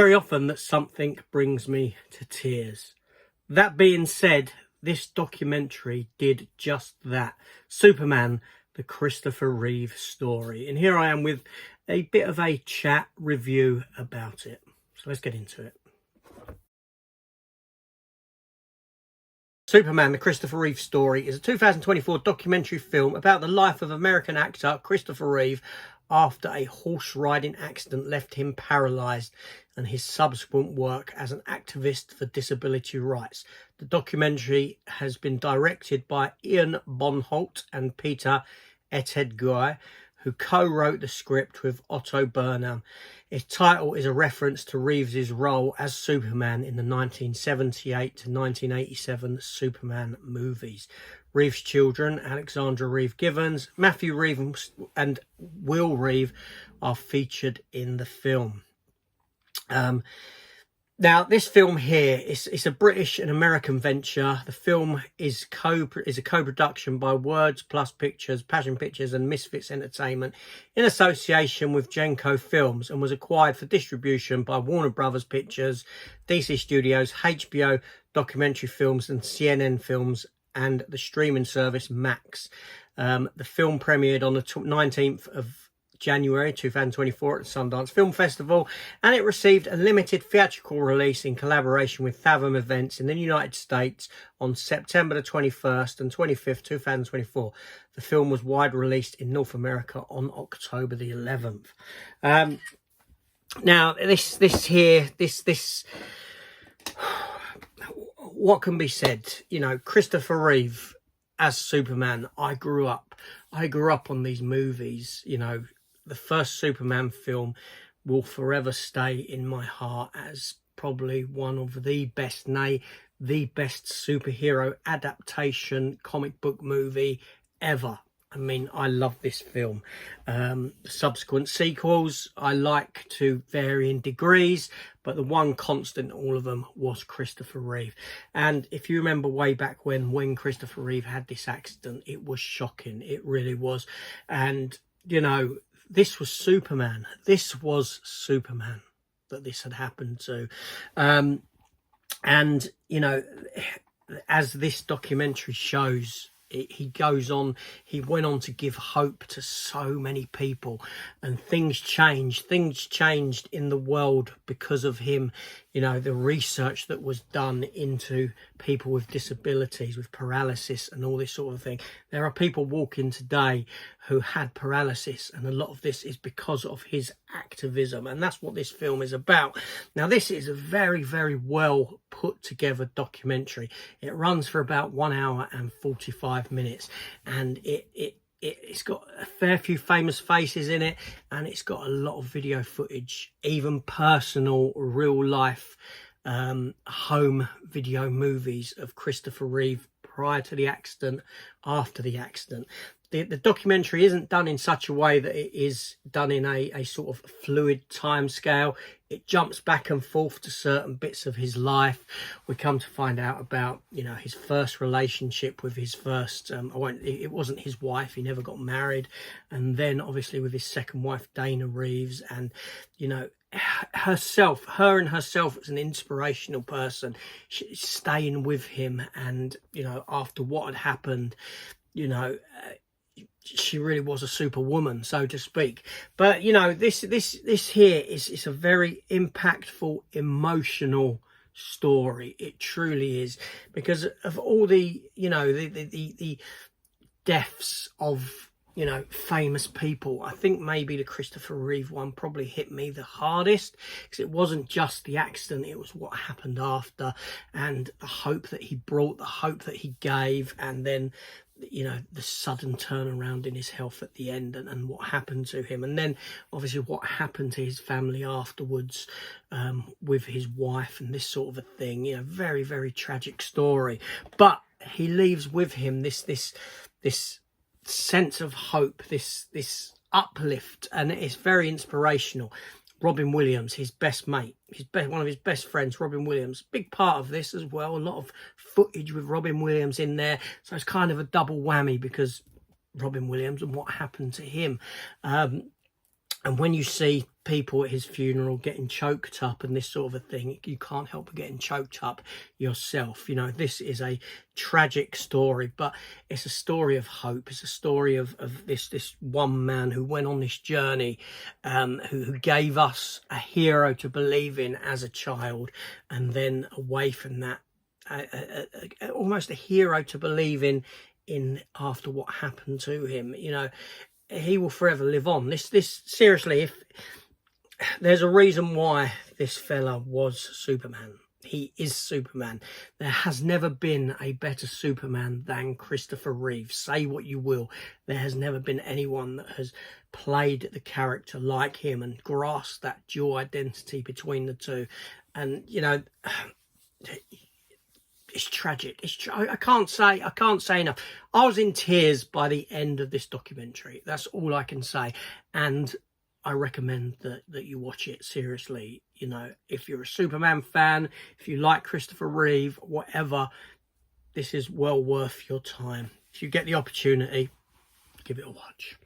Very often that something brings me to tears. That being said, this documentary did just that. Superman, the Christopher Reeve story. And here I am with a bit of a chat review about it. So let's get into it. Superman, the Christopher Reeve story is a 2024 documentary film about the life of American actor Christopher Reeve after a horse riding accident left him paralysed, and his subsequent work as an activist for disability rights. The documentary has been directed by Ian Bonholt and Peter Etedguy, who co-wrote the script with Otto Burnham. Its title is a reference to Reeves' role as Superman in the 1978 to 1987 Superman movies. Reeve's children, Alexandra Reeve Givens, Matthew Reeve and Will Reeve, are featured in the film. Now, this film here is a British and American venture. The film is a co-production by Words Plus Pictures, Passion Pictures and Misfits Entertainment in association with Genco Films, and was acquired for distribution by Warner Brothers Pictures, DC Studios, HBO Documentary Films and CNN Films, and the streaming service Max. The film premiered on the 19th of January 2024 at the Sundance Film Festival, and it received a limited theatrical release in collaboration with Fathom Events in the United States on September the 21st and 25th 2024. The film was wide released in North America on October the 11th. Now this what can be said? You know, Christopher Reeve as Superman, I grew up on these movies. You know, the first Superman film will forever stay in my heart as probably one of the best, nay, the best superhero adaptation comic book movie ever. I mean, I love this film. Subsequent sequels, I like to varying degrees, but the one constant in all of them was Christopher Reeve. And if you remember way back when Christopher Reeve had this accident, it was shocking. It really was. And, you know, this was Superman. This was Superman that this had happened to. And, you know, as this documentary shows, he went on to give hope to so many people, and things changed in the world because of him. You know, the research that was done into people with disabilities, with paralysis and all this sort of thing. There are people walking today who had paralysis, and a lot of this is because of his activism, and that's what this film is about. Now, this is a very, very well put together documentary. It runs for about 1 hour and 45 minutes, and it's got a fair few famous faces in it, and it's got a lot of video footage, even personal, real life home video movies of Christopher Reeve prior to the accident, after the accident. The documentary isn't done in such a way that it is done in a sort of fluid time scale. It jumps back and forth to certain bits of his life. We come to find out about, you know, his first relationship with his first, it wasn't his wife, he never got married. And then obviously with his second wife, Dana Reeves, and, you know, her and herself as an inspirational person, staying with him. And, you know, after what had happened, you know, she really was a superwoman, so to speak. But, you know, this here is a very impactful, emotional story. It truly is, because of all the, you know, the deaths of, you know, famous people. I think maybe the Christopher Reeve one probably hit me the hardest, because it wasn't just the accident, it was what happened after, and the hope that he brought, the hope that he gave, and then, you know, the sudden turnaround in his health at the end, and what happened to him, and then obviously what happened to his family afterwards, with his wife and this sort of a thing. You know, very, very tragic story, but he leaves with him this sense of hope, this uplift, and it's very inspirational. Robin Williams, his best mate, one of his best friends, Robin Williams, big part of this as well. A lot of footage with Robin Williams in there, so it's kind of a double whammy because Robin Williams and what happened to him. And when you see people at his funeral getting choked up and this sort of a thing. You can't help but getting choked up yourself. You know, this is a tragic story, but it's a story of hope. It's a story of this one man who went on this journey, who gave us a hero to believe in as a child, and then away from that, almost a hero to believe in after what happened to him. You know, he will forever live on. This seriously, if there's a reason why this fella was Superman. He is Superman. There has never been a better Superman than Christopher Reeve. Say what you will. There has never been anyone that has played the character like him and grasped that dual identity between the two. And, you know, it's tragic. I can't say enough. I was in tears by the end of this documentary. That's all I can say. And I recommend that you watch it, seriously. You know, if you're a Superman fan, if you like Christopher Reeve, whatever, this is well worth your time. If you get the opportunity, give it a watch.